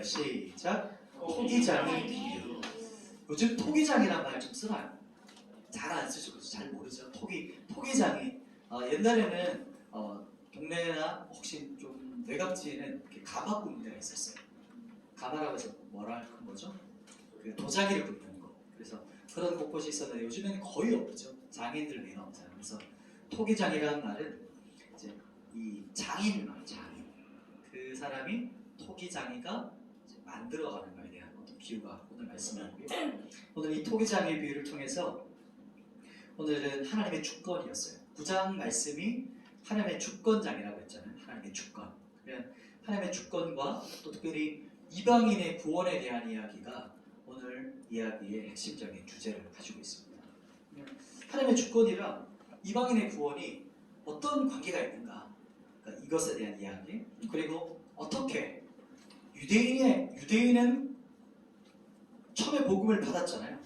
하겠습니다. 시작. 토기장의 비유. 요즘 토기장이란 말 좀 쓰나요? 잘 안 쓰죠. 잘 모르죠. 토기장이 옛날에는 동네나 혹시 좀 외곽지에는 가마 굽는 데가 있었어요. 가마라고 해서 뭐라 한 거죠? 그 도자기를 굽는 거. 그래서 그런 곳곳이 있었는데 요즘에는 거의 없죠. 장인들 외에 없잖아요. 그래서 토기장이라는 말은 이제 이 장인을 말해요. 장인. 그 사람이 토기장이가 만들어가는 거에 대한 어떤 비유가 오늘 말씀이고요. 오늘 이 토기장의 비유를 통해서 오늘은 하나님의 주권이었어요. 9장 말씀이 하나님의 주권장이라고 했잖아요. 하나님의 주권. 그러면 하나님의 주권과 또 특별히 이방인의 구원에 대한 이야기가 오늘 이야기의 핵심적인 주제를 가지고 있습니다. 하나님의 주권이랑 이방인의 구원이 어떤 관계가 있는가? 그러니까 이것에 대한 이야기. 그리고 어떻게 유대인은 처음에 복음을 받았잖아요.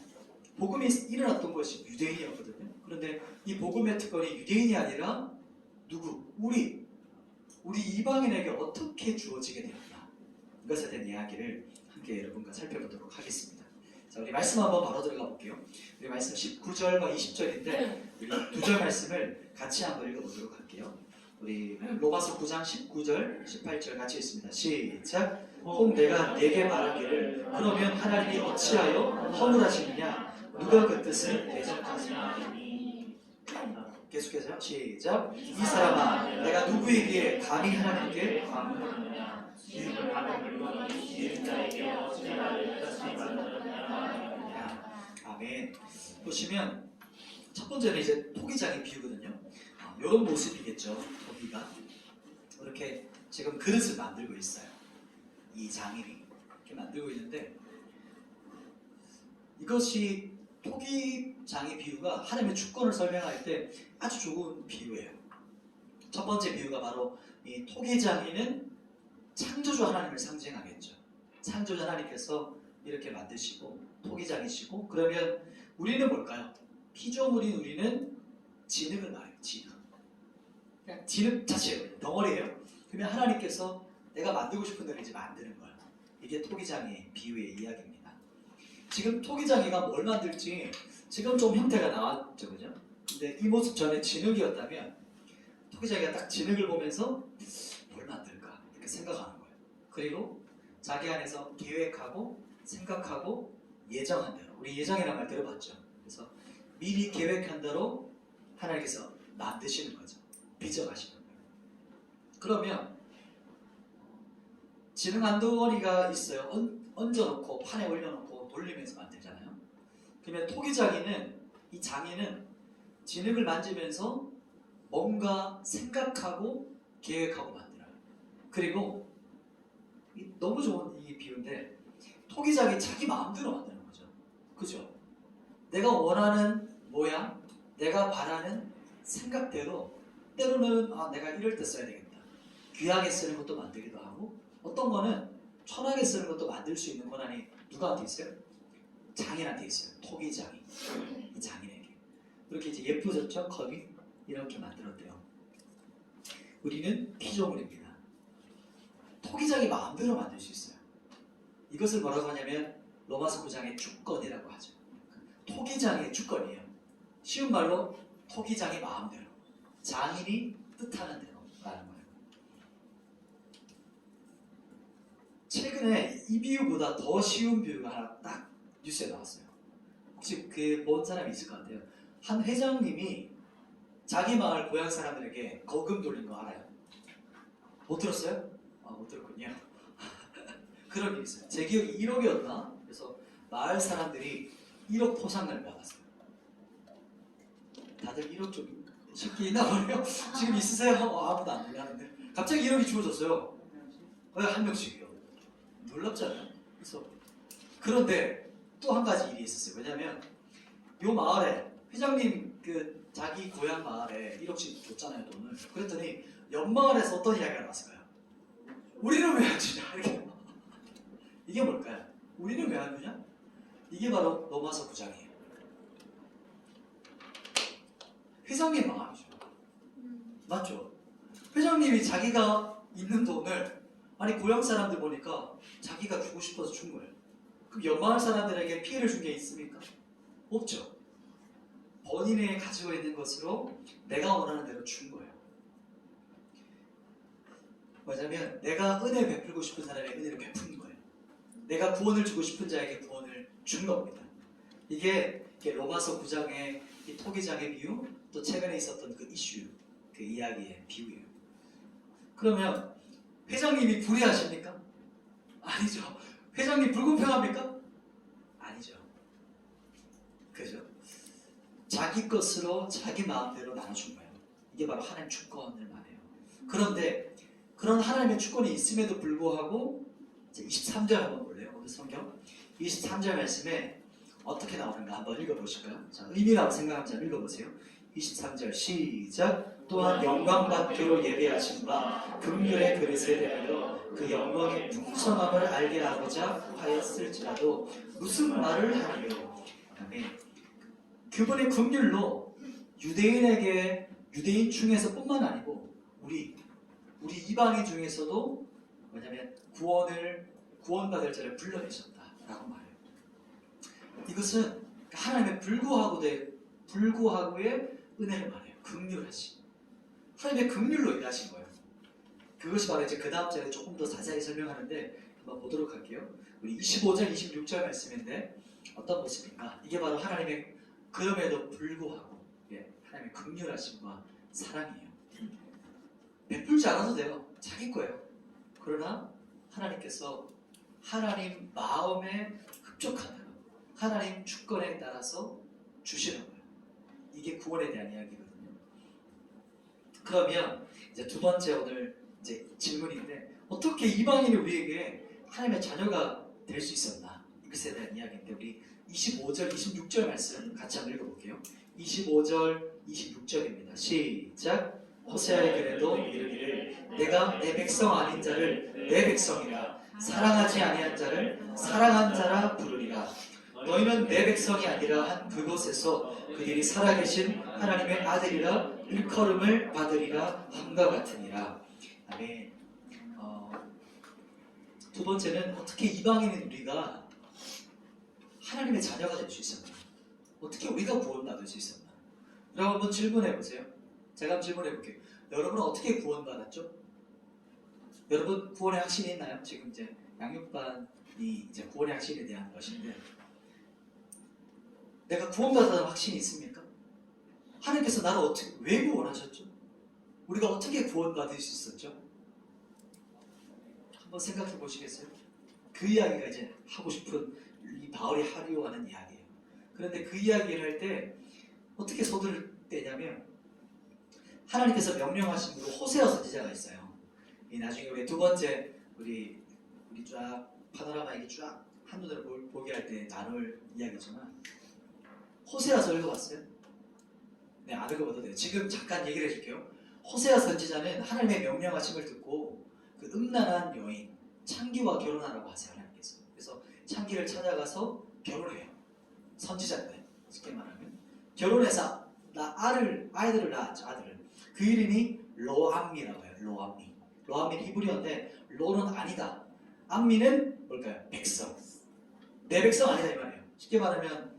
복음이 일어났던 것이 유대인이었거든요. 그런데 이 복음의 특권이 유대인이 아니라 누구? 우리 이방인에게 어떻게 주어지게 되었나? 이것에 대한 이야기를 함께 여러분과 살펴보도록 하겠습니다. 자, 우리 말씀 한번 바로 들어가 볼게요. 우리 말씀 19절과 20절인데 우리 두 절 말씀을 같이 한번 읽어보도록 할게요. 우리 로마서 9장 19절, 18절 같이 읽습니다. 시작. 혹 내가 네게 말하기를 그러면 하나님이 어찌하여 허물하시느냐? 누가 그 뜻을 대적하시느냐? 계속해서 시작. 이 사람아, 내가 누구에게 감히 하나님께 강물하느냐? 지음을 받은 물건이 지은 자에게 어찌 나를 다시 만들었느냐? 아멘. 보시면 첫 번째는 이제 토기장의 비유거든요. 이런 모습이겠죠. 토기가 이렇게 지금 그릇을 만들고 있어요. 이 장인이 이렇게 만들고 있는데 이것이 토기장의 비유가 하나님의 주권을 설명할 때 아주 좋은 비유예요. 첫 번째 비유가 바로 이 토기장인은 창조주 하나님을 상징하겠죠. 창조주 하나님께서 이렇게 만드시고 토기장이시고, 그러면 우리는 뭘까요? 피조물인 우리는 진흙을 말해요. 진흙. 그냥 진흙 자체예요. 덩어리예요. 그러면 하나님께서 내가 만들고 싶은 대로 이제 만드는 거예요. 이게 토기장의 비유의 이야기입니다. 지금 토기장이가 뭘 만들지 지금 좀 형태가 나왔죠, 그죠? 근데 이 모습 전에 진흙이었다면 토기장이가 딱 진흙을 보면서 뭘 만들까 이렇게 생각하는 거예요. 그리고 자기 안에서 계획하고 생각하고 예정한 대로, 우리 예정이라는 말 들어봤죠? 그래서 미리 계획한 대로 하나님께서 만드시는 거죠. 빚어가시는 거예요. 그러면 진흙 한 덩어리가 있어요. 얹어놓고 판에 올려놓고 돌리면서 만들잖아요. 그러면 토기장이는, 이 장인은 진흙을 만지면서 뭔가 생각하고 계획하고 만들어요. 그리고 너무 좋은 이 비유인데 토기장이 자기 마음대로 만드는 거죠. 그죠? 내가 원하는 모양, 내가 바라는 생각대로, 때로는 내가 이럴 때 써야 되겠다. 귀하게 쓰는 것도 만들기도 하고, 어떤 거는 천하게 쓰는 것도 만들 수 있는 권한이 누구한테 있어요? 장인한테 있어요. 토기장이. 이 장인에게. 그렇게 이제 예쁘졌죠? 컵이 이렇게 만들었대요. 우리는 피조물입니다. 토기장이 마음대로 만들 수 있어요. 이것을 뭐라고 하냐면 로마서 9장의 주권이라고 하죠. 토기장의 주권이에요. 쉬운 말로 토기장의 마음대로, 장인이 뜻하는 대로 라는 거예요. 최근에 이 비유보다 더 쉬운 비유가 하나 딱 뉴스에 나왔어요. 혹시 그 본 사람이 있을 것 같아요. 한 회장님이 자기 마을 고향 사람들에게 거금 돌린 거 알아요? 못 들었어요? 못 들었군요. 그런 일이 있어요. 제 기억이 1억이었나? 그래서 마을 사람들이 1억 포상금을 받았어요. 다들 1억 좀 쉽게 있나 보네요. 지금 있으세요? 아무도 안 놀라는데 갑자기 1억이 주어졌어요. 한 명씩이요. 놀랍잖아요. 그래서 그런데 또 한 가지 일이 있었어요. 왜냐면 요 마을에 회장님 그 자기 고향 마을에 1억씩 줬잖아요, 돈을. 그랬더니 옆마을에서 어떤 이야기가 나왔을까요? 우리는 왜 안 주냐? 이렇게. 이게 뭘까요? 우리는 왜 안 주냐? 이게 바로 로마서 9장이에요. 회장님 마음이죠. 맞죠? 회장님이 자기가 있는 돈을 아니 고향 사람들 보니까 자기가 주고 싶어서 준 거예요. 그럼 연마을 사람들에게 피해를 준 게 있습니까? 없죠. 본인이 가지고 있는 것으로 내가 원하는 대로 준 거예요. 뭐냐면 내가 은혜 베풀고 싶은 사람에게 은혜를 베푼 거예요. 내가 구원을 주고 싶은 자에게 구원을 준 겁니다. 이게 로마서 9장의 이 토기장의 비유, 또 최근에 있었던 그 이슈, 그 이야기의 비유예요. 그러면 회장님이 불의하십니까? 아니죠. 회장님 불공평합니까? 아니죠. 그죠? 자기 것으로 자기 마음대로 나눠준 거예요. 이게 바로 하나님의 주권을 말해요. 그런데 그런 하나님의 주권이 있음에도 불구하고 23절 한번 볼래요? 오늘 성경 23절 말씀에 어떻게 나오는가 한번 읽어보실까요? 자, 의미라고 생각하면 잘 읽어보세요. 23절 시작. 또한 영광받기로 예배하신 바 긍휼의 그릇에 대하여 그 영광의 풍성함을 알게 하고자 하였을지라도 무슨 말을 하리요? 아멘. 그분의 긍휼로 유대인에게 유대인 중에서뿐만 아니고 우리 이방인 중에서도 뭐냐면 구원받을 자를 불러내셨다라고 말해요. 이것은 하나님의 불구하고의 은혜를 말해요. 긍휼하심. 하나님의 긍휼로 일하신 거예요. 그것이 바로 이제 그 다음 절에 조금 더 자세히 설명하는데 한번 보도록 할게요. 우리 25절, 26절 말씀인데 어떤 모습인가? 이게 바로 하나님의 그럼에도 불구하고 하나님의 긍휼하심과 사랑이에요. 베풀지 않아도 돼요. 자기 거예요. 그러나 하나님께서 하나님 마음에 흡족한 대로 하나님 주권에 따라서 주시는 거예요. 이게 구원에 대한 이야기거든요. 그러면 이제 두 번째 오늘 이제 질문인데 어떻게 이방인이 우리에게 하나님의 자녀가 될 수 있었나? 이것에 대한 이야기인데 우리 25절, 26절 말씀 같이 한번 읽어볼게요. 25절, 26절입니다. 시작. 호세아의 글에도 이르기를 내가 내 백성 아닌 자를 내 백성이라 사랑하지 아니한 자를 사랑한 자라 부르리라. 너희는 내 백성이 아니라 한 그곳에서 그들이 살아계신 하나님의 아들이라 일컬음을 받으리라 함과 같으니라. 아멘. 두 번째는 어떻게 이방인인 우리가 하나님의 자녀가 될 수 있었나? 어떻게 우리가 구원받을 수 있었나? 여러분 한번 질문해 보세요. 제가 한번 질문해 볼게요. 여러분은 어떻게 구원받았죠? 여러분 구원의 확신이 있나요? 지금 이제 양육반이 이제 구원의 확신에 대한 것인데 내가 구원받았다는 확신이 있습니까? 하나님께서 나를 왜 구원하셨죠? 우리가 어떻게 구원받을 수 있었죠? 한번 생각해 보시겠어요? 그 이야기가 이제 하고 싶은 이 바울이 하려고 하는 이야기예요. 그런데 그 이야기를 할 때 어떻게 서두를 때냐면 하나님께서 명령하신 대로 호세아 선지자가 있어요. 이 나중에 우리 두 번째 우리 쫙 파노라마 이게 쫙 한눈으로 보게 할 때 나눌 이야기지만 호세아서 읽어봤어요? 네, 안 읽어봐도 돼요. 지금 잠깐 얘기를 해줄게요. 호세아 선지자는 하나님의 명령하심을 듣고 그 음란한 여인 창기와 결혼하라고 하세요. 하나님께서. 그래서 창기를 찾아가서 결혼해요. 선지자인데 쉽게 말하면 결혼해서 아이들을 낳았죠. 아들을. 그 이름이 로암미라고 해요. 로암미는 히브리어인데 로는 아니다. 암미는 뭘까요? 백성. 내 백성 아니다 이 말이에요. 쉽게 말하면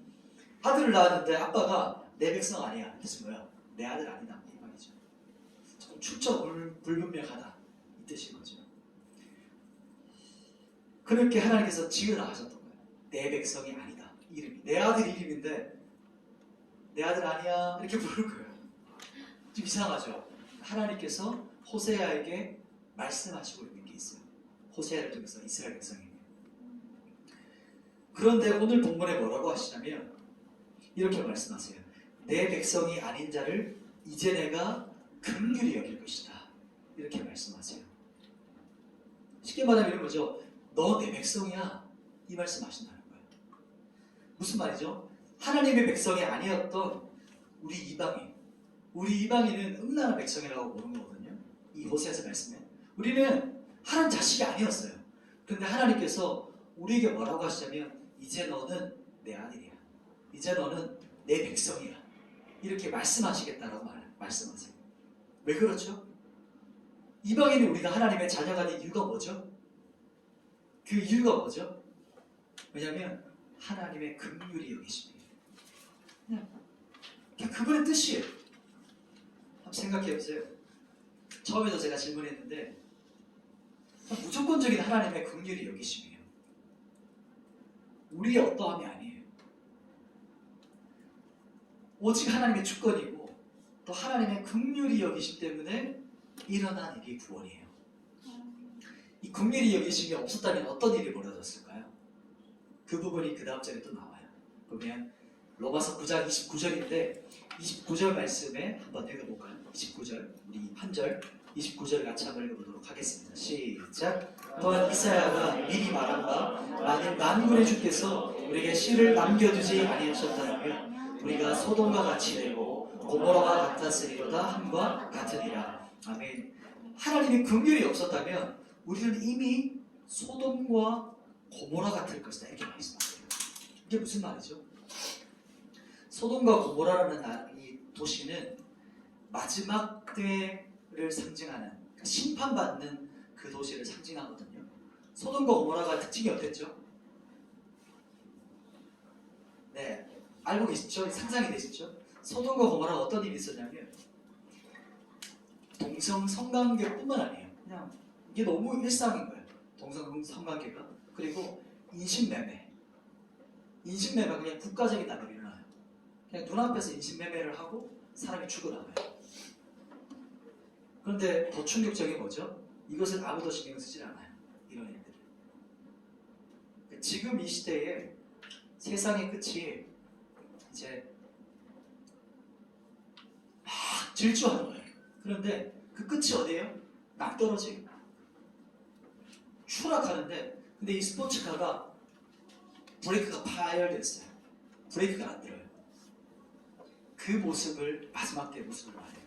아들을 낳았는데 아빠가 내 백성 아니야. 뜻은 뭐야? 내 아들 아니다 이 말이죠. 조금 출처 불분명하다 이 뜻인 거죠. 그렇게 하나님께서 지으라 하셨던 거예요. 내 백성이 아니다. 이름이 내 아들 이름인데 내 아들 아니야 이렇게 부를 거예요. 좀 이상하죠? 하나님께서 호세아에게 말씀하시고 있는 게 있어요. 호세아를 통해서 이스라엘 백성에게. 그런데 오늘 본문에 뭐라고 하시냐면 이렇게 말씀하세요. 내 백성이 아닌 자를 이제 내가 긍휼히 여길 것이다. 이렇게 말씀하세요. 쉽게 말하면 이런 거죠. 너 내 백성이야. 이 말씀하신다는 거예요. 무슨 말이죠? 하나님의 백성이 아니었던 우리 이방인은 음란한 백성이라고 보는 거거든요. 이 호세아서 말씀에 우리는 하나님 자식이 아니었어요. 그런데 하나님께서 우리에게 뭐라고 하시냐면 이제 너는 내 아들이야. 이제 너는 내 백성이야. 이렇게 말씀하시겠다라고 말씀하세요. 왜 그렇죠? 이방인이 우리가 하나님의 자녀가 된 이유가 뭐죠? 그 이유가 뭐죠? 왜냐하면 하나님의 긍휼이 여기십니다. 그냥 그분의 뜻이에요. 한번 생각해 보세요. 처음에도 제가 질문했는데 무조건적인 하나님의 긍휼이 여기심이에요. 우리의 어떠함이 아니에요. 오직 하나님의 주권이고 또 하나님의 긍휼이 여기심 때문에 일어난 일이 구원이에요. 이 긍휼이 여기심이 없었다면 어떤 일이 벌어졌을까요? 그 부분이 그 다음 절에 또 나와요. 보면 로마서 9장 29절인데 29절 말씀에 한번 읽어볼까요? 29절 우리 한 절 29절 같이 한번 읽어보도록 하겠습니다. 시작. 또한 이사야가 미리 말한 바 만일 만군의 주께서 우리에게 씨를 남겨두지 아니하셨다면 우리가 소돔과 같이 되고 고모라가 같았으리로다 함과 같으리라. 아멘. 하나님의 긍휼이 없었다면 우리는 이미 소돔과 고모라 같을 것이다 이렇게 말씀하세요. 이게 무슨 말이죠? 소돔과 고모라라는 이 도시는 마지막 때를 상징하는 그러니까 심판받는 그 도시를 상징하거든요. 소돔과 고모라가 특징이 어땠죠? 네, 알고 계시죠? 상상이 되시죠? 소돔과 고모라가 어떤 일이 있었냐면 동성 성관계뿐만 아니에요. 그냥 이게 너무 일상인 거예요. 동성 성관계가. 그리고 인신매매. 인신매매가 그냥 국가적인 단어로 일어나요. 그냥 눈앞에서 인신매매를 하고 사람이 죽어나가요. 그런데 더 충격적인 거죠. 이것을 아무도 신경 쓰지 않아요. 이런 일들을. 지금 이 시대에 세상의 끝이 이제 막 질주하는 거예요. 그런데 그 끝이 어디예요? 낭떠러지. 추락하는데 근데 이 스포츠카가 브레이크가 파열됐어요. 브레이크가 안 들어요. 그 모습을 마지막 때 모습을 말해요.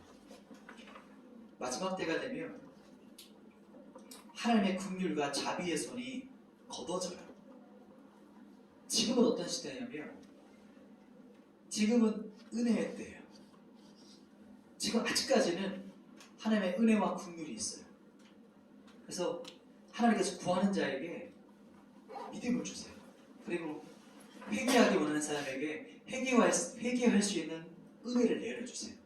마지막 때가 되면 하나님의 긍휼과 자비의 손이 걷어져요. 지금은 어떤 시대냐면 지금은 은혜의 때예요. 지금 아직까지는 하나님의 은혜와 긍휼이 있어요. 그래서 하나님께서 구하는 자에게 믿음을 주세요. 그리고 회개하기 원하는 사람에게 회개할 수 있는 은혜를 내려주세요.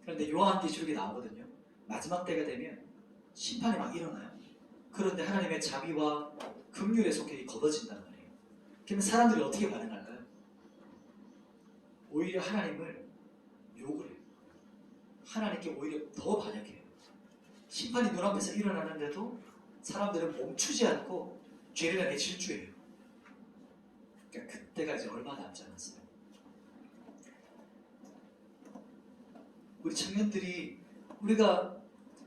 그런데 요한계시록에 나오거든요. 마지막 때가 되면 심판이 막 일어나요. 그런데 하나님의 자비와 긍휼의 손길이 걷어진단 말이에요. 그러면 사람들이 어떻게 반응할까요? 오히려 하나님을 욕을 해요. 하나님께 오히려 더 반역해요. 심판이 눈앞에서 일어나는데도 사람들은 멈추지 않고 죄를 향해 질주해요. 그러니까 그때가 이제 얼마 남지 않았어요. 우리 청년들이 우리가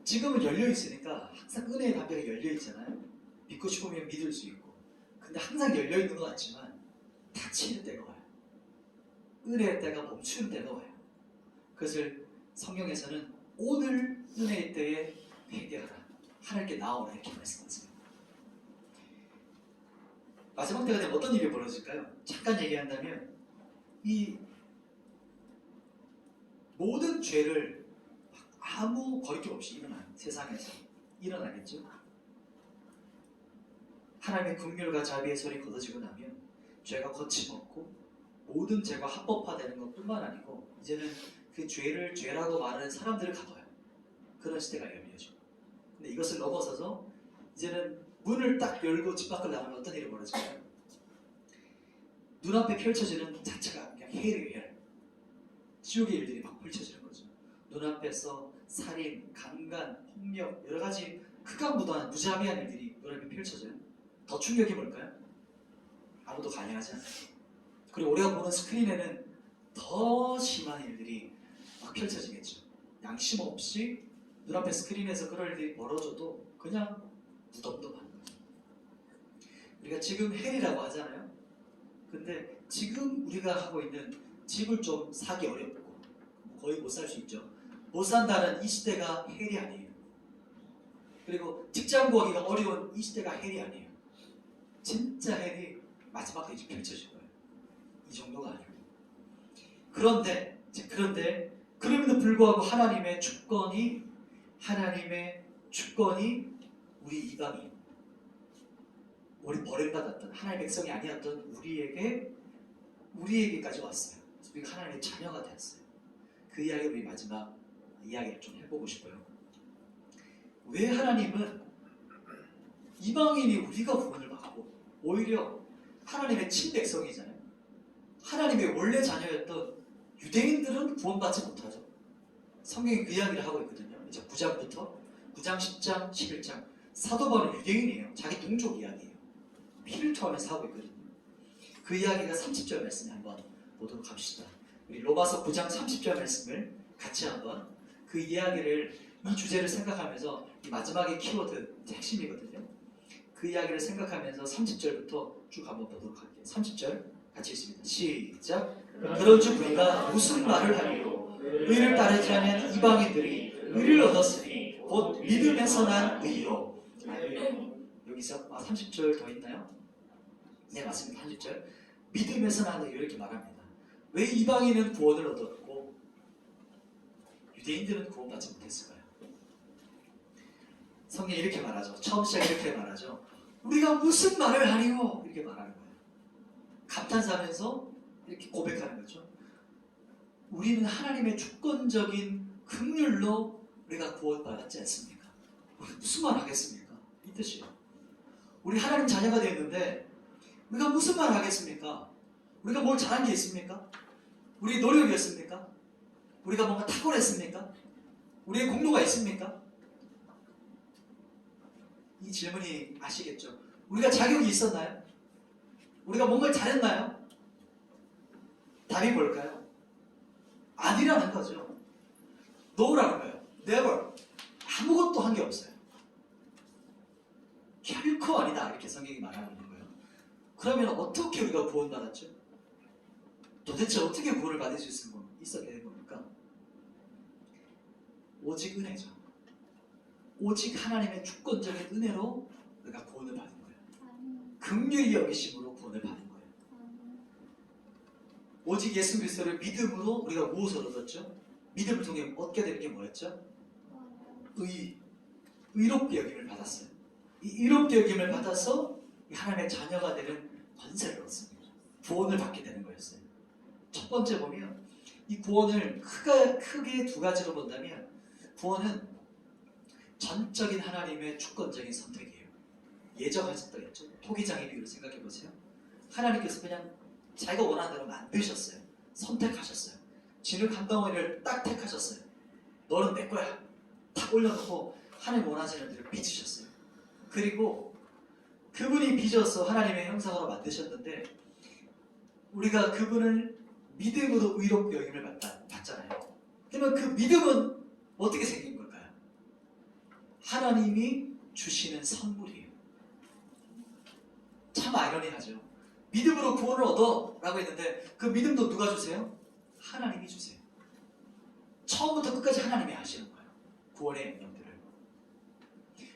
지금은 열려 있으니까 항상 은혜의 담배가 열려 있잖아요. 믿고 싶으면 믿을 수 있고. 근데 항상 열려 있는 것 같지만 닫히는 때가 와요. 은혜의 때가 멈추는 때가 와요. 그것을 성경에서는 오늘 은혜의 때에 회개하라. 하나님께 나오라 이렇게 말씀하세요. 마지막 때가 되면 어떤 일이 벌어질까요? 잠깐 얘기한다면 이 모든 죄를 아무 거리낌 없이 일어나는 세상에서 일어나겠죠. 하나님의 긍휼과 자비의 손이 걷어지고 나면 죄가 거침없고 모든 죄가 합법화되는 것뿐만 아니고 이제는 그 죄를 죄라고 말하는 사람들을 가둬요. 그런 시대가 열려죠. 근데 이것을 넘어서서 이제는 문을 딱 열고 집 밖을 나가면 어떤 일이 벌어질까요? 눈앞에 펼쳐지는 자체가 그냥 헬이에요. 지옥의 일들이 막 펼쳐지는 거죠. 눈앞에서 살인, 강간, 폭력, 여러 가지 극악무도한 무자비한 일들이 눈앞에 펼쳐져요. 더 충격이 뭘까요? 아무도 관여하지 않아요. 그리고 우리가 보는 스크린에는 더 심한 일들이 막 펼쳐지겠죠. 양심 없이 눈앞에 스크린에서 그럴 일이 벌어져도 그냥 무덤덤한 거죠. 우리가 지금 헬이라고 하잖아요. 근데 지금 우리가 하고 있는 집을 좀 사기 어렵고 거의 못 살 수 있죠. 못 산다는 이 시대가 헬이 아니에요. 그리고 직장 구하기가 어려운 이 시대가 헬이 아니에요. 진짜 헬이 마지막 때 펼쳐질 거예요. 이 정도가 아니고. 그런데 그럼에도 불구하고 하나님의 주권이 우리 이방인 우리 버림받았던 하나님의 백성이 아니었던 우리에게까지 왔어요. 그래서 우리가 하나님의 자녀가 되었어요. 그 이야기 우리 마지막 이야기를 좀 해보고 싶어요. 왜 하나님은 이방인이 우리가 구원을 받고 오히려 하나님의 친백성이잖아요. 하나님의 원래 자녀였던 유대인들은 구원받지 못하죠. 성경이 그 이야기를 하고 있거든요. 이제 9장부터 9장, 10장, 11장 사도 바울은 유대인이에요. 자기 동족 이야기예요. 피를 토하면서 하고 있거든요. 그 이야기가 30절 말씀을 한번 보도록 합시다. 우리 로마서 9장 30절 말씀을 같이 한번 그 이야기를 이 주제를 생각하면서 이 마지막에 키워드 핵심이거든요. 그 이야기를 생각하면서 30절부터 쭉 한번 보도록 할게요. 30절 같이 읽습니다. 시작. 그런즉 우리가 무슨 말을 하리요? 의를 따르지 않은 이방인들이 의를 얻었으니 곧 믿음에서 난 의요. 여기서 30절 더 있나요? 네, 맞습니다. 30절. 믿음에서 난 의요 이렇게 말합니다. 왜 이방인은 구원을 얻었고 유대인들은 구원받지 못했을까요? 성경이 이렇게 말하죠. 처음 시작에 이렇게 말하죠. 우리가 무슨 말을 하리요? 이렇게 말하는 거예요. 감탄사하면서 이렇게 고백하는 거죠. 우리는 하나님의 주권적인 긍휼로 우리가 구원받았지 않습니까? 우리 무슨 말 하겠습니까? 이 뜻이에요. 우리 하나님 자녀가 되었는데 우리가 무슨 말 하겠습니까? 우리가 뭘 잘한 게 있습니까? 우리의 노력이었습니까? 우리가 뭔가 탁월했습니까? 우리의 공로가 있습니까? 이 질문이 아시겠죠? 우리가 자격이 있었나요? 우리가 뭔가를 잘했나요? 답이 뭘까요? 아니라는 거죠. No라는 거예요. Never. 아무것도 한 게 없어요. 결코 아니다. 이렇게 성경이 말하고 있는 거예요. 그러면 어떻게 우리가 구원받았죠? 도대체 어떻게 구원을 받을 수 있었게 된 겁니까? 오직 은혜죠. 오직 하나님의 주권적인 은혜로 우리가 구원을 받은 거예요. 긍휼히 여기심으로 구원을 받은 거예요. 오직 예수 그리스도를 믿음으로 우리가 무엇을 얻었죠? 믿음을 통해 얻게 되는 게 뭐였죠? 의롭게 여김을 받았어요. 이 의롭게 여김을 받아서 하나님의 자녀가 되는 권세를 얻습니다. 구원을 받게 되는 거였어요. 첫 번째 보면 이 구원을 크게 두 가지로 본다면 구원은 전적인 하나님의 주권적인 선택이에요. 예정하셨던 토기장의 비유를 생각해 보세요. 하나님께서 그냥 자기가 원하는 대로 만드셨어요. 선택하셨어요. 진흙 한 덩어리를 딱 택하셨어요. 너는 내 거야. 탁 올려놓고 하나님 원하시는 대로 빚으셨어요. 그리고 그분이 빚어서 하나님의 형상으로 만드셨는데 우리가 그분을 믿음으로 의롭게 여김을 받잖아요. 그러면 그 믿음은 어떻게 생긴 걸까요? 하나님이 주시는 선물이에요. 참 아이러니하죠. 믿음으로 구원을 얻어 라고 했는데 그 믿음도 누가 주세요? 하나님이 주세요. 처음부터 끝까지 하나님이 하시는 거예요. 구원의 영역들을.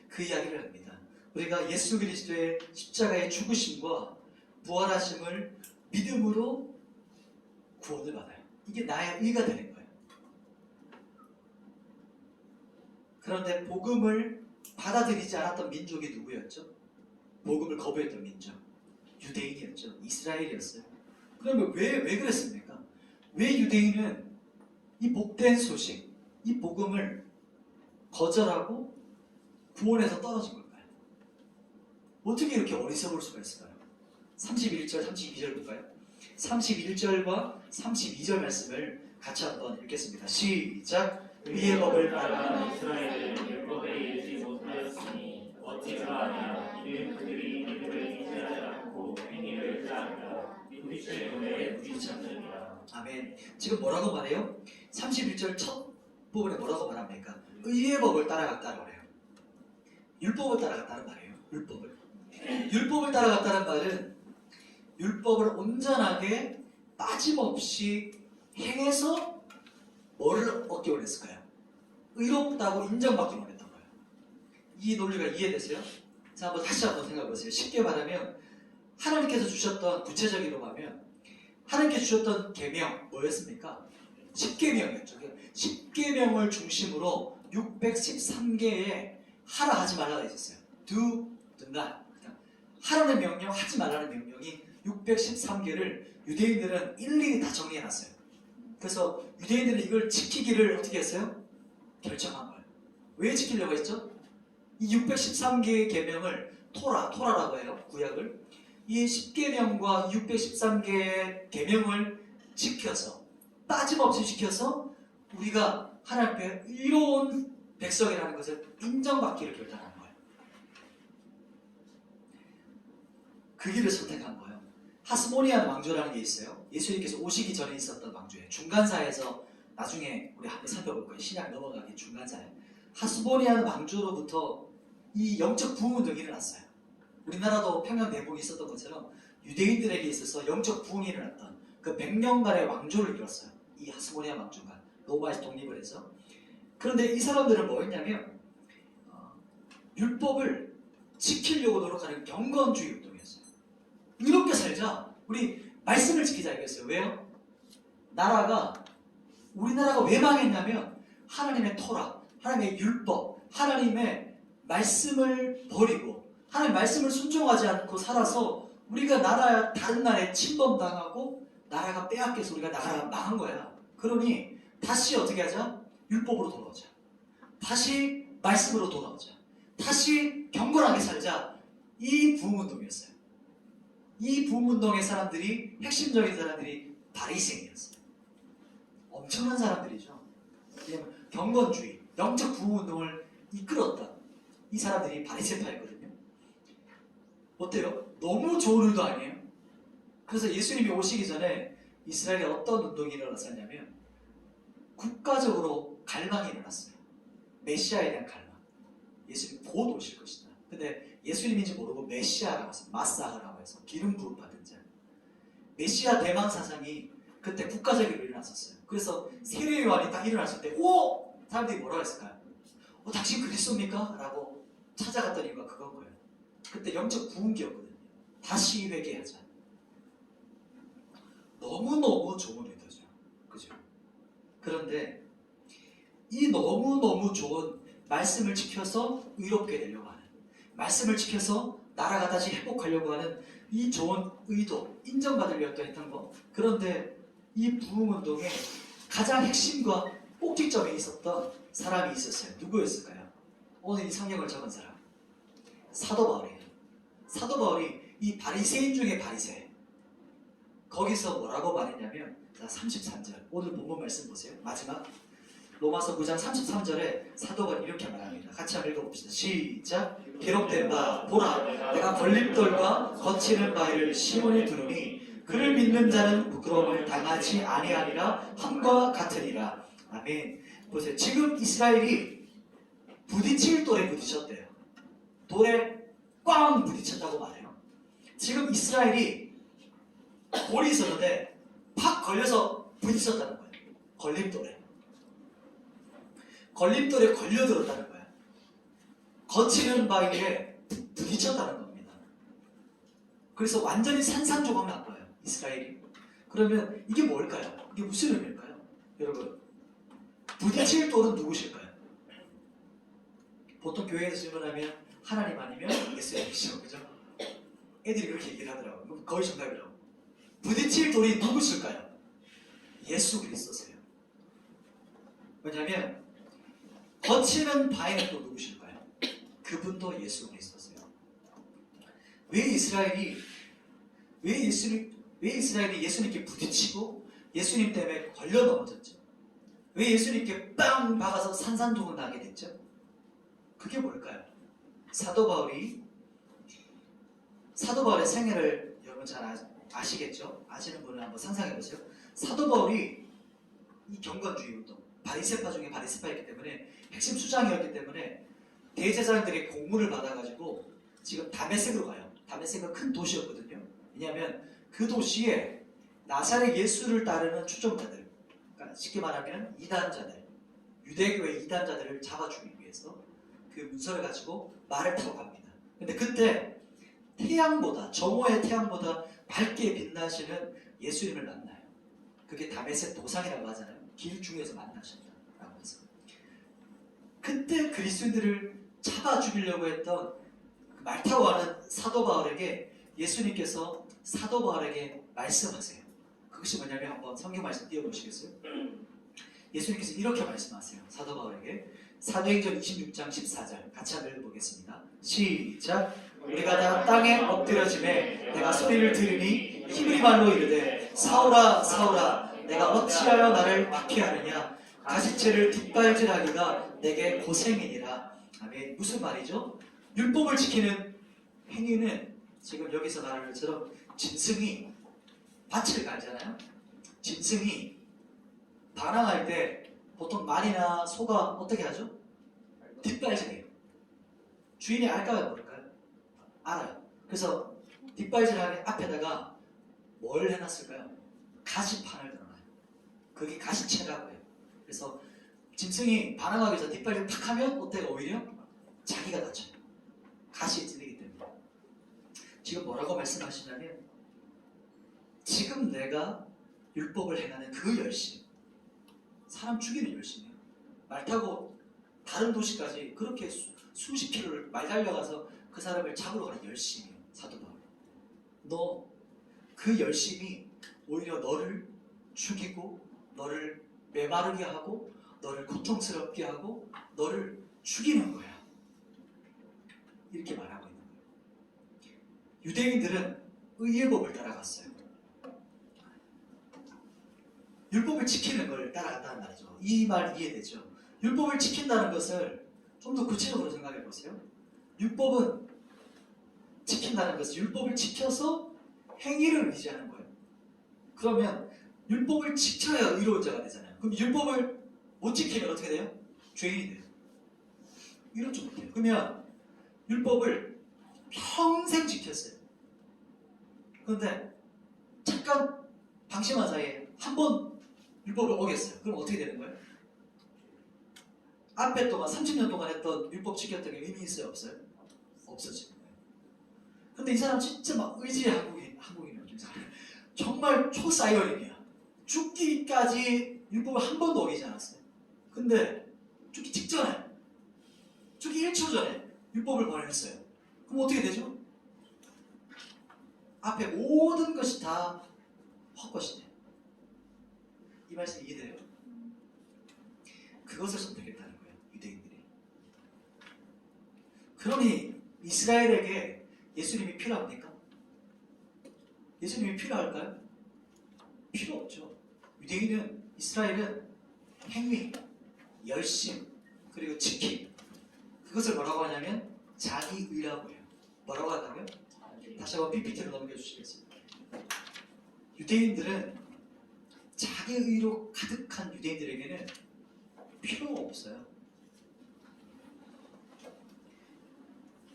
그 이야기를 합니다. 우리가 예수 그리스도의 십자가의 죽으심과 부활하심을 믿음으로 구원을 받아요. 이게 나의 의가 되는 거예요. 그런데 복음을 받아들이지 않았던 민족이 누구였죠? 복음을 거부했던 민족. 유대인이었죠. 이스라엘이었어요. 그러면 왜 그랬습니까? 왜 유대인은 이 복된 소식, 이 복음을 거절하고 구원에서 떨어진 걸까요? 어떻게 이렇게 어리석을 수가 있을까요? 31절, 32절 볼까요? 31절과 32절 말씀을 같이 한번 읽겠습니다. 시작! 위의 법을 따라 이스라엘은 율법에 이르지 못하였으니 어찌가 아니라 이는 그들이 믿음을 믿지 않고 행위를 짜니라 우리 때문에 부딪혔느니라. 아멘. 지금 뭐라고 말해요? 31절 첫 부분에 뭐라고 말합니까? 의의 법을 따라갔다고 그래요. 율법을 따라갔다는 말이에요. 율법을 따라갔다는 말은 율법을 온전하게 빠짐없이 행해서 뭐를 얻기 원했을까요? 의롭다고 인정받기 원했던 거예요. 이 논리가 이해되세요? 자, 한번 다시 한번 생각해 보세요. 쉽게 말하면 하나님께서 주셨던 구체적으로 하면 하나님께서 주셨던 계명 뭐였습니까? 10계명이었죠. 10계명을 중심으로 613개의 하라 하지 말라가 있었어요. Do not. 하라는 명령, 하지 말라는 명령이 613개를 유대인들은 일일이 다 정리해놨어요. 그래서 유대인들은 이걸 지키기를 어떻게 했어요? 결정한 거예요. 왜 지키려고 했죠? 이 613개의 계명을 토라라고 해요. 구약을. 이 10계명과 613개의 계명을 지켜서 빠짐없이 지켜서 우리가 하나님 앞에 의로운 백성이라는 것을 인정받기를 결단한 거예요. 그 길을 선택한 거예요. 하스모니안 왕조라는 게 있어요. 예수님께서 오시기 전에 있었던 왕조예요. 중간사에서 나중에 우리 한번 살펴볼 거예요. 신약 넘어가기 중간사에 하스모니안 왕조로부터 이 영적 부흥운동이 일어났어요. 우리나라도 평양 대복이 있었던 것처럼 유대인들에게 있어서 영적 부흥이 일어났던 그 100년간의 왕조를 이뤘어요. 이 하스모니안 왕조가 로마에서 독립을 해서. 그런데 이 사람들은 뭐였냐면 율법을 지키려고 노력하는 경건주의 운동이었어요. 이렇게 살자. 우리 말씀을 지키자 이거였어요. 왜요? 우리나라가 왜 망했냐면 하나님의 토라, 하나님의 율법, 하나님의 말씀을 버리고 하나님의 말씀을 순종하지 않고 살아서 우리가 다른 나라에 침범당하고 나라가 빼앗겨서 우리가 나라가 망한 거야. 그러니 다시 어떻게 하자? 율법으로 돌아오자. 다시 말씀으로 돌아오자. 다시 경건하게 살자. 이 부흥운동이었어요. 이 부흥운동의 사람들이, 핵심적인 사람들이 바리새인이었어요. 엄청난 사람들이죠. 왜냐하면 경건주의, 영적 부흥운동을 이끌었던 이 사람들이 바리새파였거든요. 어때요? 너무 좋은 의도 아니에요? 그래서 예수님이 오시기 전에 이스라엘에 어떤 운동이 일어났었냐면 국가적으로 갈망이 일어났어요. 메시아에 대한 갈망. 예수님 곧 오실 것이다. 근데 예수님인지 모르고 메시아라고 해서 마사흐라고 해서 기름 부음 받은 자. 메시아 대망 사상이 그때 국가적으로 일어났었어요. 그래서 세례 요한이 딱 일어났을 때 오! 사람들이 뭐라고 했을까요? 당신 그리스도입니까? 라고 찾아갔던 이유가 그건 거예요. 그때 영적 부흥기였거든요. 다시 회개하자. 너무너무 좋은 의도죠. 그죠? 그런데 이 너무너무 좋은 말씀을 지켜서 의롭게 되려고 하는, 말씀을 지켜서 나라가 다시 회복하려고 하는 이 좋은 의도, 인정받으려고 했던 거. 그런데 이 부흥운동의 가장 핵심과 꼭지점에 있었던 사람이 있었어요. 누구였을까요? 오늘 이 성경을 적은 사람. 사도 바울이에요. 사도 바울이 이 바리새인 중에 바리새. 거기서 뭐라고 말했냐면, 자 33절 오늘 본문 말씀 보세요. 마지막 로마서 9장 33절에 사도가 이렇게 말합니다. 같이 한번 읽어봅시다. 시작. 기록된 바 보라 내가 걸림돌과 거치는 바위를 시온에 두르니 그를 믿는 자는 부끄러움을 당하지 아니하리라 함과 같으리라. 아멘. 보세요. 지금 이스라엘이 부딪힐 돌에 부딪혔대요. 돌에 꽝 부딪혔다고 말해요. 지금 이스라엘이 돌이 있었는데 팍 걸려서 부딪혔다는 거예요. 걸림돌에. 걸림돌에 걸려들었다는 거예요. 거치는 바위에 부딪혔다는 겁니다. 그래서 완전히 산산조각 난 거예요. 이스라엘이. 그러면 이게 뭘까요? 이게 무슨 의미일까요? 여러분, 부딪힐 돌은 누구실까요? 보통 교회에서 질문하면 하나님 아니면 예수님이시죠. 그죠? 애들이 그렇게 얘기를 하더라고요. 그럼 거의 정답이라고. 부딪힐 돌이 누구실까요? 예수 그리스도세요. 왜냐하면 거치는 바위는 또 누구실까요? 그분도 예수 그리스도세요. 왜 이스라엘이 예수님께 부딪히고 예수님 때문에 걸려 넘어졌죠? 왜 예수님께 빵 박아서 산산조각 나게 됐죠? 그게 뭘까요? 사도 바울의 생애를 여러분 잘 아시겠죠? 아시는 분은 한번 상상해보세요. 사도 바울이 이 경건주의 운동, 바리새파 중에 바리새파였기 때문에 핵심 수장이었기 때문에 대제사장들이 공문을 받아가지고 지금 다메섹으로 가요. 다메섹은 큰 도시였거든요. 왜냐하면 그 도시에 나사렛 예수를 따르는 추종자들, 그러니까 쉽게 말하면 이단자들, 유대교의 이단자들을 잡아주기 위해서 그 문서를 가지고 말을 타고 갑니다. 근데 그때 정오의 태양보다 밝게 빛나시는 예수님을 만나요. 그게 다메섹 도상이라고 하잖아요. 길 중에서 만나셨다라고 해서. 그때 그리스도인들을 잡아 죽이려고 했던 그 말 타고 가는 사도 바울에게 예수님께서 사도 바울에게 말씀하세요. 그것이 뭐냐면 한번 성경 말씀 띄워보시겠어요? 예수님께서 이렇게 말씀하세요. 사도 바울에게 사도행전 26장 14절 같이 한번 읽어보겠습니다. 시작. 우리가 다 땅에 엎드려짐에 내가 소리를 들으니 히브리 말로 이르되 사울아 사울아 내가 어찌하여 나를 박해하느냐 가시체를 뒷발질하기가 내게 고생이니라. 아멘. 무슨 말이죠? 율법을 지키는 행위는 지금 여기서 말하는 것처럼 짐승이 밭을 갈잖아요. 짐승이 반항할 때 보통 말이나 소가 어떻게 하죠? 뒷발질해요. 주인이 알까요 모를까요? 알아요. 그래서 뒷발질하는 앞에다가 뭘 해놨을까요? 가시판을 넣어놔요. 그게 가시채라고 해요. 그래서 짐승이 반항하기 전에 뒷발질 탁 하면 어때요? 오히려 자기가 다쳐요. 가시에 찔리기 때문에. 지금 뭐라고 말씀하시냐면 지금 내가 율법을 행하는 그 열심, 사람 죽이는 열심이에요. 말 타고 다른 도시까지 그렇게 수십 킬로를 말 달려가서 그 사람을 잡으러 가는 열심이에요. 사도 바울. 너 그 열심이 오히려 너를 죽이고 너를 메마르게 하고 너를 고통스럽게 하고 너를 죽이는 거야. 이렇게 말하고 있는 거예요. 유대인들은 의의 법을 따라갔어요. 율법을 지키는 걸 따라갔다는 말이죠. 이 말 이해되죠? 율법을 지킨다는 것을 좀 더 구체적으로 생각해 보세요. 율법은 지킨다는 것은 율법을 지켜서 행위를 의지하는 거예요. 그러면 율법을 지켜야 의로운 자가 되잖아요. 그럼 율법을 못 지키면 어떻게 돼요? 죄인이 돼요. 이렇지 못해요. 그러면 율법을 평생 지켰어요. 그런데 잠깐 방심한 사이에 한 번 율법을 어겼어요. 그럼 어떻게 되는 거예요? 앞에 동안 30년 동안 했던 율법 지켰던 게 의미 있어요? 없어요? 없어지는 거예요. 근데 이 사람 진짜 막 의지의 한국인이에요. 정말 초사이언이야. 죽기까지 율법을 한 번도 어기지 않았어요. 근데 죽기 직전에, 죽기 1초 전에 율법을 발행했어요. 그럼 어떻게 되죠? 앞에 모든 것이 다 헛것이 돼요. 이 말씀 이해돼요? 그것을 선택했다는 거예요. 유대인들이. 그러니 이스라엘에게 예수님이 필요합니까? 예수님이 필요할까요? 필요 없죠. 유대인은, 이스라엘은 행위, 열심, 그리고 지킴, 그것을 뭐라고 하냐면 자기의라고 해요. 뭐라고 하냐면, 다시 한번 PPT로 넘겨주시겠습니다. 유대인들은 자기의로 가득한 유대인들에게는 필요가 없어요.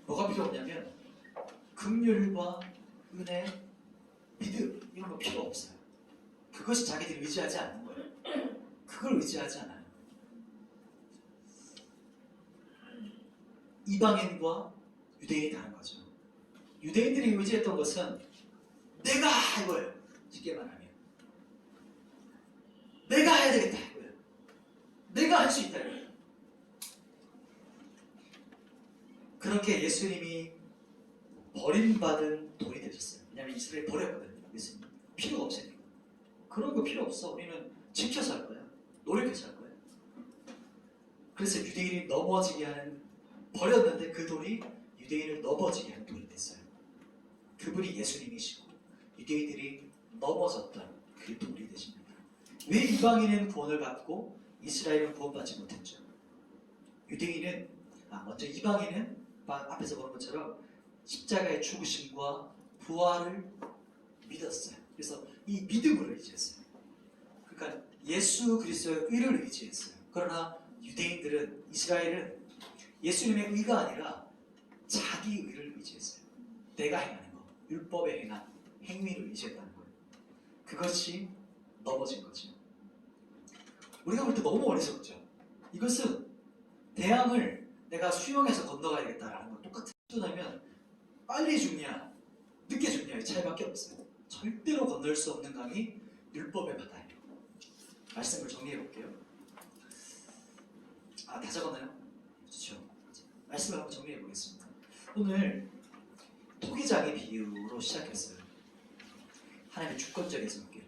뭐가 필요 없냐면 긍휼과 은혜, 믿음 이런 거 필요 없어요. 그것이 자기들이 의지하지 않는 거예요. 그걸 의지하지 않아요. 이방인과 유대인이 다른 거죠. 유대인들이 의지했던 것은 내가 이거예요. 쉽게 말하면 내가 해야 되겠다 이거예요. 내가 할 수 있다 이거예요. 그렇게 예수님이 버림받은 돌이 되셨어요. 왜냐하면 이스라엘 버렸거든요. 예수님 필요가 없으니까. 그런 거 필요 없어. 우리는 지켜서 할 거야. 노력해서 할 거야. 그래서 유대인이 넘어지게 하는, 버렸는데 그 돌이 유대인을 넘어지게 하는 돌이 됐어요. 그분이 예수님이시고 유대인들이 넘어졌던 그 돌이 되십니다. 왜 이방인은 구원을 받고 이스라엘은 구원받지 못했죠? 유대인은, 먼저 이방인은 앞에서 보는 것처럼 십자가의 죽으심과 부활을 믿었어요. 그래서 이 믿음을 의지했어요. 그러니까 예수 그리스도의 의를 의지했어요. 그러나 유대인들은, 이스라엘은 예수님의 의가 아니라 자기 의를 의지했어요. 내가 행하는 것, 율법에 행한 행위를 의지했다는 거예요. 그것이 넘어진 거죠. 우리가 볼 때 너무 어리석죠. 이것은 대항을 내가 수영해서 건너가야겠다라는 거 똑같은 거냐면 빨리 죽냐 늦게 죽냐의 차이밖에 없어요. 절대로 건널 수 없는 강이 율법의 바다예요. 말씀을 정리해 볼게요. 다 적었나요? 그렇죠. 말씀을 한번 정리해 보겠습니다. 오늘 토기장의 비유로 시작했어요. 하나님의 주권적인 손길.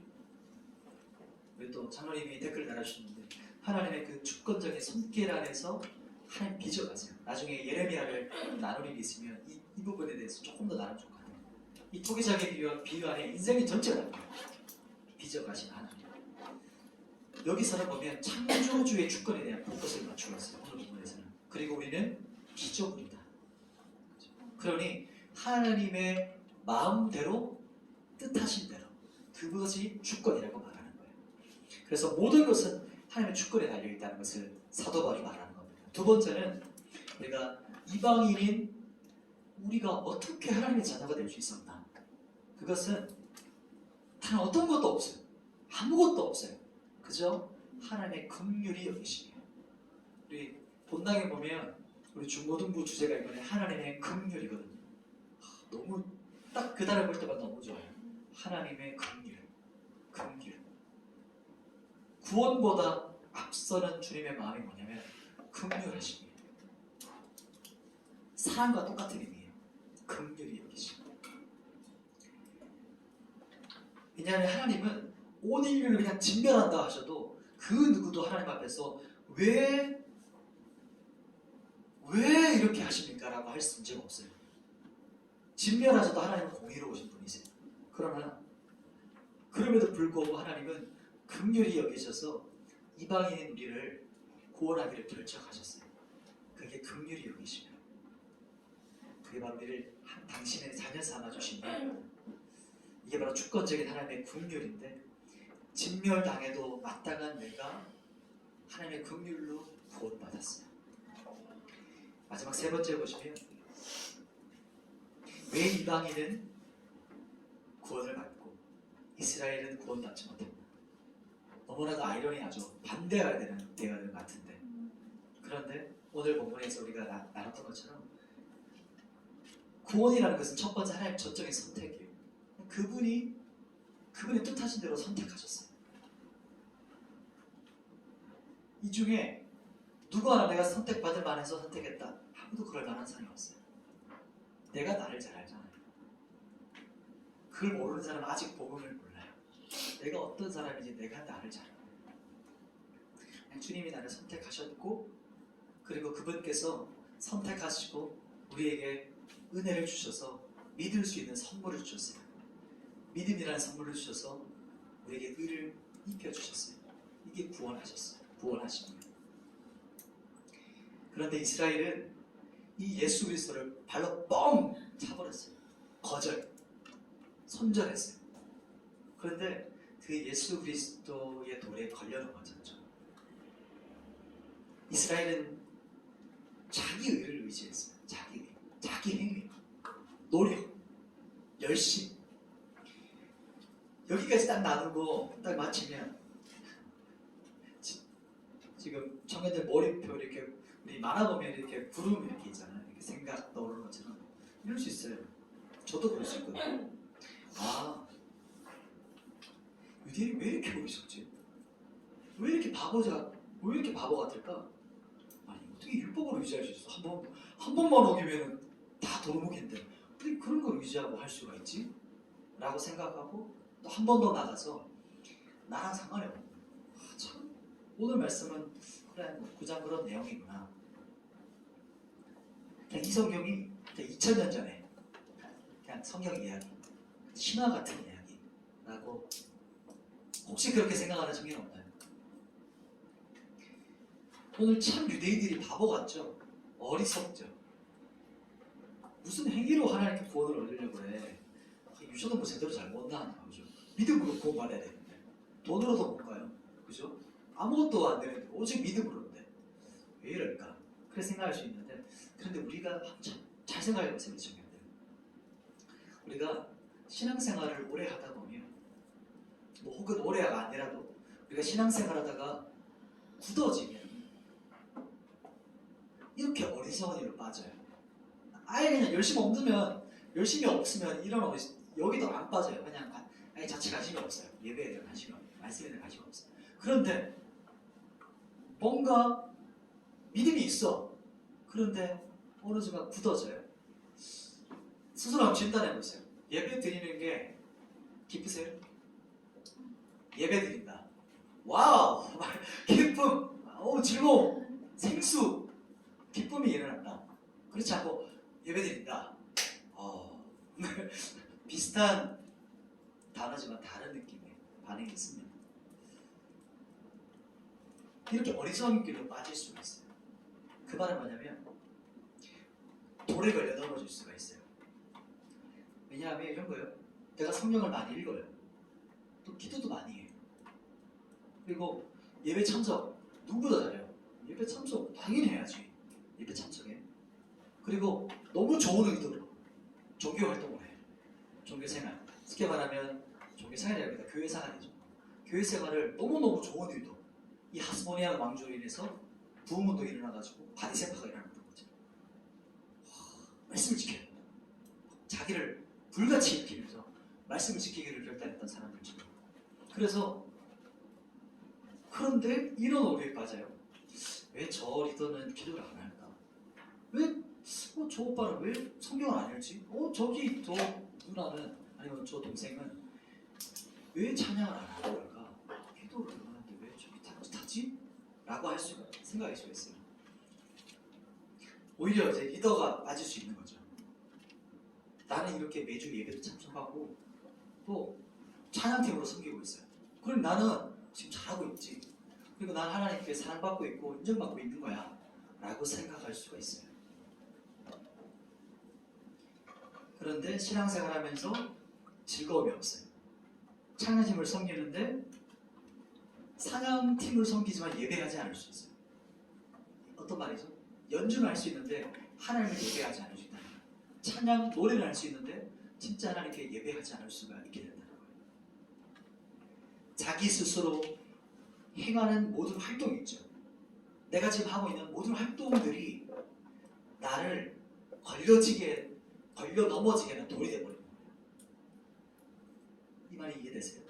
우리 또 장로님이 댓글 달아주셨는데 하나님의 그 주권적인 손길 안에서 하나님 빚어가세요. 나중에 예레미야를 나눌 일이 있으면 이 부분에 대해서 조금 더 나누면 좋을 것 같아요. 이 토기장의 비유 안에 인생의 전체가 빚어가신 하나님. 여기서는 보면 창조주의 주권에 대한 포커스를 맞추고 있어요. 오늘 부분에서는. 그리고 우리는 피조물이다. 그러니 하나님의 마음대로 뜻하신 대로 그것이 주권이라고 말하는 거예요. 그래서 모든 것은 하나님의 주권에 달려있다는 것을 사도 바울이 말하는 겁니다. 두 번째는 우리가 이방인인 우리가 어떻게 하나님의 자녀가 될 수 있었나. 그것은 단 어떤 것도 없어요. 아무것도 없어요. 그저 하나님의 긍휼이 여기시네요. 우리 본당에 보면 우리 중고등부 주제가 이번에 하나님의 긍휼이거든요. 너무 딱 그 단어 볼 때마다 너무 좋아요. 하나님의 긍휼. 구원보다 앞서는 주님의 마음이 뭐냐면 긍휼하십니다. 사랑과 똑같은 의미예요. 긍휼이 여기십니다. 왜냐하면 하나님은 온 인류를 그냥 진멸한다 하셔도 그 누구도 하나님 앞에서 왜 이렇게 하십니까? 라고 할 문제가 없어요. 진멸하셔도 하나님은 공의로우신 분이세요. 그러나 그럼에도 불구하고 하나님은 긍휼히 여기셔서 이방인인 우리를 구원하기를 결정하셨어요. 그게 긍휼히 여기시면 그게 바로 우리를 당신의 자녀 삼아주신 분. 이게 바로 주권적인 하나님의 긍휼인데 진멸당해도 마땅한 내가 하나님의 긍휼로 구원받았어요. 마지막 세 번째 보시면 왜 이방인은 구원을 받고 이스라엘은 구원받지 못합니다. 너무나도 아이러니하죠. 반대가 되는 대화들 같은데 그런데 오늘 본문에서 우리가 나눴던 것처럼 구원이라는 것은 첫 번째 하나님 전적인 선택이에요. 그분이 뜻하신 대로 선택하셨어요. 이 중에 누구 하나 내가 선택받을 만해서 선택했다. 아무도 그럴 만한 사람이 없어요. 내가 나를 잘 알잖아요. 그걸 모르는 사람은 아직 복음을 몰라요. 내가 어떤 사람인지 내가 나를 잘 알아요. 주님이 나를 선택하셨고 그리고 그분께서 선택하시고 우리에게 은혜를 주셔서 믿을 수 있는 선물을 주셨어요. 믿음이라는 선물을 주셔서 우리에게 의를 입혀주셨어요. 이게 구원하셨어요. 구원하십니다. 그런데 이스라엘은 이 예수 그리스도를 발로 뻥 차버렸어요. 거절, 손절했어요. 그런데 그 예수 그리스도의 돌에 걸려 넘어졌죠. 이스라엘은 자기 의를 의지했어요. 자기 행위, 노력, 열심. 여기까지 딱 나누고 딱 마치면 지금 청년들 머리표 이렇게 우리 만화 보면 이렇게 구름 이렇게 있잖아요. 이렇게 생각 떠오르는 것처럼 이럴 수 있어요. 저도 그럴 수 있거든요. 아, 유대인이 왜 이렇게 어리석지? 왜 이렇게 바보 같을까? 아니 어떻게 율법으로 유지할 수 있어? 한 번만 어기면 다 도루묵인데 어떻게 그런 걸 유지하고 할 수가 있지? 라고 생각하고 또 한 번 더 나가서 나랑 상관이 없는 참 오늘 말씀은 그래 9장 그런 내용이구나. 그냥 이 성경이 2000년 전에 그냥 성경 이야기, 신화 같은 이야기라고 혹시 그렇게 생각하는 청년 없나요? 오늘 참 유대인들이 바보 같죠? 어리석죠? 무슨 행위로 하나님께 구원을 얻으려고 해? 유전은 뭐 제대로 잘 못 나니까 그죠? 믿음으로 구원받아야 되는데 돈으로도 못 가요, 그죠? 아무것도 안 되는데 오직 믿음으로인데 왜 이럴까? 그렇게 생각할 수 있는데 그런데 우리가 잘 생각해보세요, 우리 청년들. 우리가 신앙생활을 오래 하다 보면 뭐 혹은 오래가 아니라도 우리가 신앙생활하다가 굳어지면 이렇게 어리석은 일로 빠져요. 아예 그냥 열심히 없으면 이런 여기도 안 빠져요. 그냥 아예 자체 관심이 없어요. 예배에 대한 관심이 없어요. 말씀에 대한 관심이 없어요. 그런데 뭔가 믿음이 있어. 그런데 어느 순간 굳어져요. 스스로 한번 진단해 보세요. 예배 드리는 게 기쁘세요? 예배 드린다. 와우! 기쁨! 즐거움! 생수! 기쁨이 일어난다. 그렇지 않고 예배 드린다. 비슷한 단어지만 다른 느낌의 반응이 있습니다. 이렇게 어리석은 길로 빠질 수가 있어요. 그 말은 뭐냐면 돌에 걸려 넘어질 수가 있어요. 왜냐하면 이런 거예요. 내가 성경을 많이 읽어요. 또 기도도 많이 해요. 그리고 예배 참석 누구보다 잘해요. 예배 참석 당연히 해야지. 예배 참석해. 그리고 너무 좋은 의도로 종교 활동을 해요. 종교 생활. 쉽게 말하면 종교 생활이 아니라 교회 생활이죠. 교회 생활을 너무너무 좋은 의도. 이 하스모니아 왕조로 인해서 부흥운동이 일어나가지고 바리새파가 일어났던 거죠. 말씀을 지켜요. 자기를 불같이 지키면서 말씀을 지키기를 결단했던 사람들이죠. 그래서 그런데 이런 오류에 빠져요. 왜 저 리더는 기도를 안 할까? 왜 저 오빠는 왜 성경을 안 읽지? 저기 저 누나는 아니면 저 동생은 왜 찬양을 안 하는 걸까? 기도를 하는데 왜 저기 타지? 라고 할 수가 생각할 수가 있어요. 오히려 이제 리더가 빠질 수 있는 거죠. 나는 이렇게 매주 예배도 참석하고 또 찬양팀으로 섬기고 있어요. 그럼 나는 지금 잘하고 있지. 그리고 난 하나님께 사랑받고 있고 인정받고 있는 거야 라고 생각할 수가 있어요. 그런데 신앙생활 하면서 즐거움이 없어요. 찬양팀을 섬기는데 찬양팀을 섬기지만 예배하지 않을 수 있어요. 어떤 말이죠? 연주는 할 수 있는데 하나님을 예배하지 않을 수 있다. 찬양, 노래를 할 수 있는데 진짜 하나님께 예배하지 않을 수가 있게 된다는 거예요. 자기 스스로 행하는 모든 활동이 있죠. 내가 지금 하고 있는 모든 활동들이 나를 걸려 넘어지게 하는 돌이 되어버리는 거예요. 이 말이 이해되세요?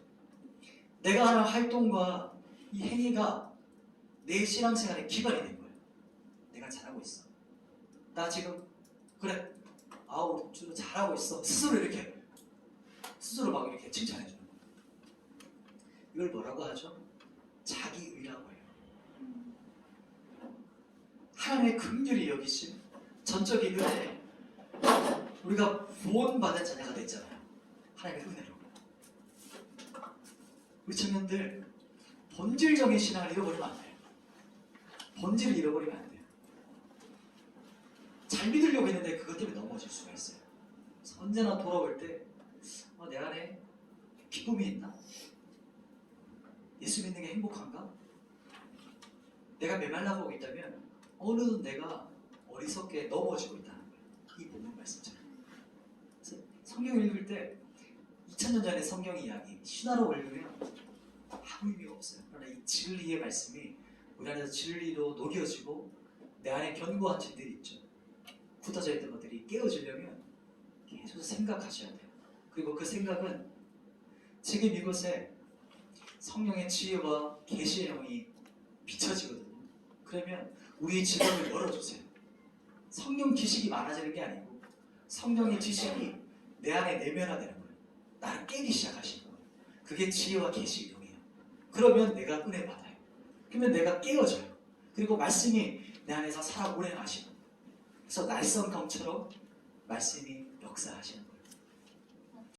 내가 하는 활동과 이 행위가 내 신앙생활의 기반이 된 거예요. 내가 잘하고 있어. 나 지금 그래. 우리 주로 잘하고 있어. 스스로 막 이렇게 칭찬해 주는 거예요. 이걸 뭐라고 하죠? 자기의라고 해요. 하나님의 긍휼히 여기신 전적인 은혜. 우리가 구원받은 자녀가 됐잖아요. 하나님의 은혜로. 우리 청년들 본질적인 신앙을 잃어버리면 안 돼요. 본질을 잃어버리면 안 돼요. 잘 믿으려고 했는데 그것 때문에 넘어질 수가 있어요. 그래서 언제나 돌아올 때 내 안에 기쁨이 있나? 예수 믿는 게 행복한가? 내가 메말라가고 있다면 어느덧 내가 어리석게 넘어지고 있다는 거예요. 이 본문 말씀처럼. 그래서 성경을 읽을 때 2000년 전의 성경 이야기 신화로 읽으면 아무 의미가 없어요. 그러나 이 진리의 말씀이 우리 안에서 진리로 녹여지고 내 안에 견고한 진들이 있죠. 굳어져 있던 것들이 깨어지려면 계속 생각하셔야 돼요. 그리고 그 생각은 지금 이곳에 성령의 지혜와 계시의 영이 비춰지거든요. 그러면 우리의 지각을 열어주세요. 성령 지식이 많아지는 게 아니고 성령의 지식이 내 안에 내면화되는 거예요. 나를 깨기 시작하시는 거예요. 그게 지혜와 계시의 영이에요. 그러면 내가 은혜 받아요. 그러면 내가 깨어져요. 그리고 말씀이 내 안에서 살아 오래 하시는 거예요. 그래서 날성검처럼 말씀이 역사하시는 거예요.